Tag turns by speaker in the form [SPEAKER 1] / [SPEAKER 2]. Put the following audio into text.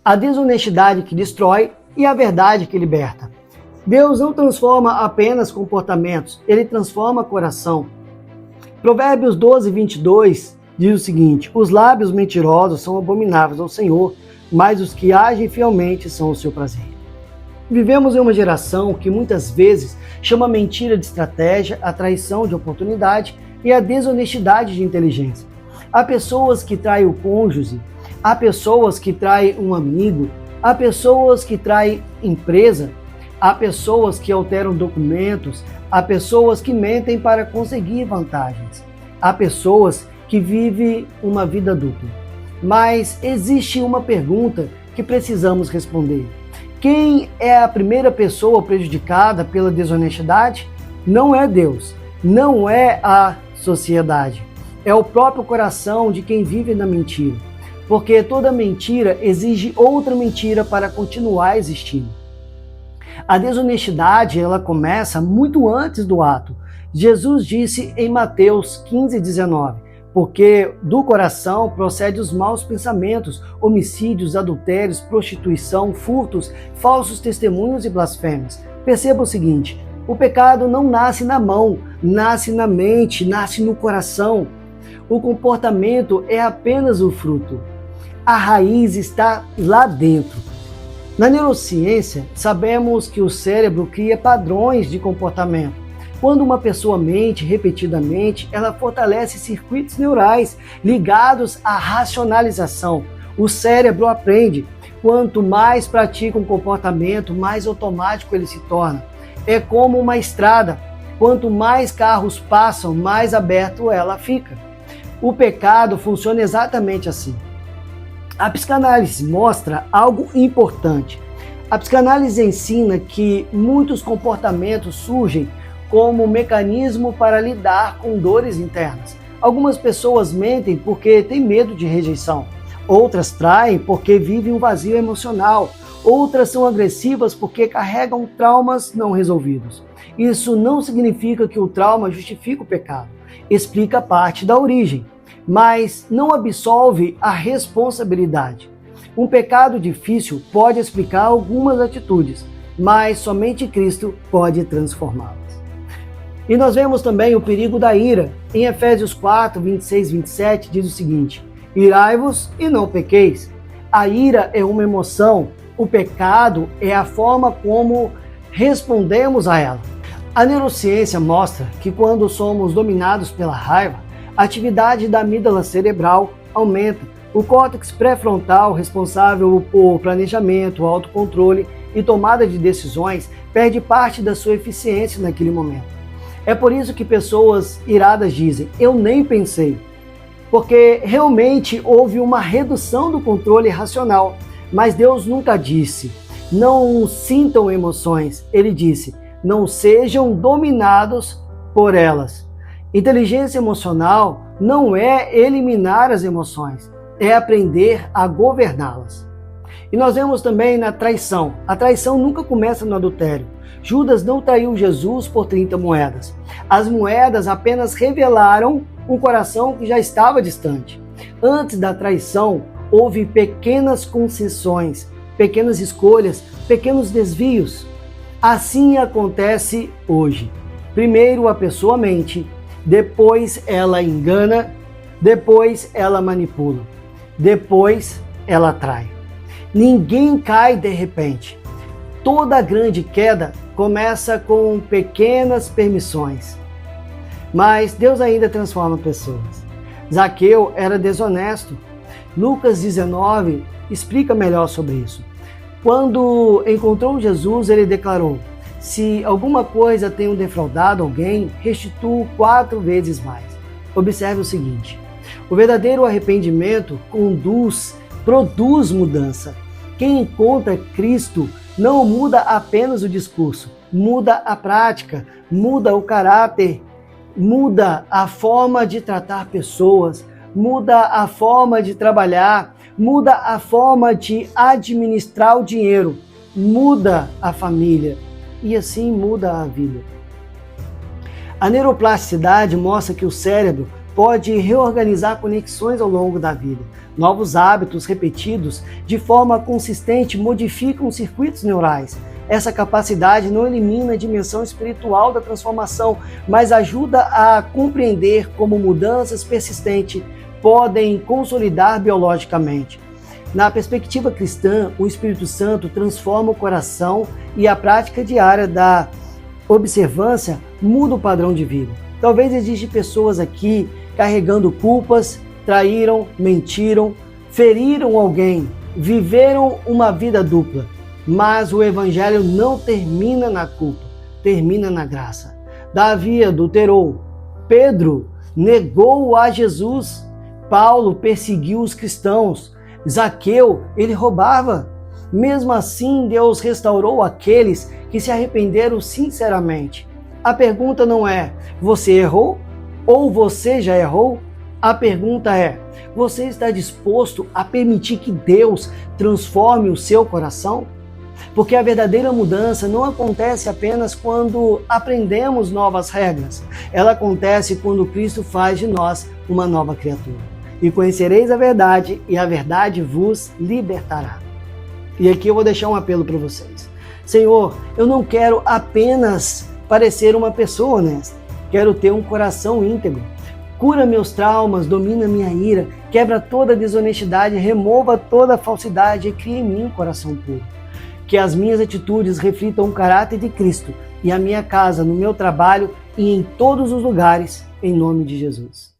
[SPEAKER 1] a desonestidade que destrói e a verdade que liberta. Deus não transforma apenas comportamentos, Ele transforma coração. Provérbios 12, 22 diz o seguinte: os lábios mentirosos são abomináveis ao Senhor, mas os que agem fielmente são o seu prazer. Vivemos em uma geração que muitas vezes chama a mentira de estratégia, a traição de oportunidade e a desonestidade de inteligência. Há pessoas que traem o cônjuge, há pessoas que traem um amigo, há pessoas que traem empresa, há pessoas que alteram documentos, há pessoas que mentem para conseguir vantagens, há pessoas que vivem uma vida dupla. Mas existe uma pergunta que precisamos responder. Quem é a primeira pessoa prejudicada pela desonestidade? Não é Deus, não é a sociedade. É o próprio coração de quem vive na mentira. Porque toda mentira exige outra mentira para continuar existindo. A desonestidade, ela começa muito antes do ato. Jesus disse em Mateus 15, 19, porque do coração procedem os maus pensamentos, homicídios, adultérios, prostituição, furtos, falsos testemunhos e blasfêmias. Perceba o seguinte: o pecado não nasce na mão, nasce na mente, nasce no coração. O comportamento é apenas o fruto. A raiz está lá dentro. Na neurociência, sabemos que o cérebro cria padrões de comportamento. Quando uma pessoa mente repetidamente, ela fortalece circuitos neurais ligados à racionalização. O cérebro aprende. Quanto mais pratica um comportamento, mais automático ele se torna. É como uma estrada. Quanto mais carros passam, mais aberto ela fica. O pecado funciona exatamente assim. A psicanálise mostra algo importante. A psicanálise ensina que muitos comportamentos surgem como mecanismo para lidar com dores internas. Algumas pessoas mentem porque têm medo de rejeição. Outras traem porque vivem um vazio emocional. Outras são agressivas porque carregam traumas não resolvidos. Isso não significa que o trauma justifica o pecado. Explica parte da origem, mas não absolve a responsabilidade. Um pecado difícil pode explicar algumas atitudes, mas somente Cristo pode transformá-las. E nós vemos também o perigo da ira. Em Efésios 4, 26 e 27 diz o seguinte: irai-vos e não pequeis. A ira é uma emoção, o pecado é a forma como respondemos a ela. A neurociência mostra que quando somos dominados pela raiva, a atividade da amígdala cerebral aumenta. O córtex pré-frontal, responsável por planejamento, autocontrole e tomada de decisões, perde parte da sua eficiência naquele momento. É por isso que pessoas iradas dizem: eu nem pensei. Porque realmente houve uma redução do controle racional. Mas Deus nunca disse: não sintam emoções. Ele disse: não sejam dominados por elas. Inteligência emocional não é eliminar as emoções, é aprender a governá-las. E nós vemos também na traição. A traição nunca começa no adultério. Judas não traiu Jesus por 30 moedas. As moedas apenas revelaram um coração que já estava distante. Antes da traição, houve pequenas concessões, pequenas escolhas, pequenos desvios. Assim acontece hoje. Primeiro a pessoa mente, depois ela engana, depois ela manipula, depois ela trai. Ninguém cai de repente. Toda grande queda começa com pequenas permissões. Mas Deus ainda transforma pessoas. Zaqueu era desonesto. Lucas 19 explica melhor sobre isso. Quando encontrou Jesus, ele declarou: se alguma coisa tenho defraudado alguém, restituo 4 vezes mais. Observe o seguinte: o verdadeiro arrependimento produz mudança. Quem encontra Cristo não muda apenas o discurso, muda a prática, muda o caráter, muda a forma de tratar pessoas, muda a forma de trabalhar, muda a forma de administrar o dinheiro, muda a família e assim muda a vida. A neuroplasticidade mostra que o cérebro pode reorganizar conexões ao longo da vida. Novos hábitos repetidos de forma consistente modificam circuitos neurais. Essa capacidade não elimina a dimensão espiritual da transformação, mas ajuda a compreender como mudanças persistentes podem consolidar biologicamente. Na perspectiva cristã, o Espírito Santo transforma o coração e a prática diária da observância muda o padrão de vida. Talvez existam pessoas aqui carregando culpas, traíram, mentiram, feriram alguém, viveram uma vida dupla. Mas o evangelho não termina na culpa, termina na graça. Davi adulterou, Pedro negou a Jesus, Paulo perseguiu os cristãos, Zaqueu, ele roubava. Mesmo assim, Deus restaurou aqueles que se arrependeram sinceramente. A pergunta não é, você errou? Ou você já errou? A pergunta é, você está disposto a permitir que Deus transforme o seu coração? Porque a verdadeira mudança não acontece apenas quando aprendemos novas regras. Ela acontece quando Cristo faz de nós uma nova criatura. E conhecereis a verdade, e a verdade vos libertará. E aqui eu vou deixar um apelo para vocês. Senhor, eu não quero apenas parecer uma pessoa honesta. Quero ter um coração íntegro. Cura meus traumas, domina minha ira, quebra toda desonestidade, remova toda falsidade e cria em mim um coração puro. Que as minhas atitudes reflitam o caráter de Cristo e a minha casa, no meu trabalho e em todos os lugares, em nome de Jesus.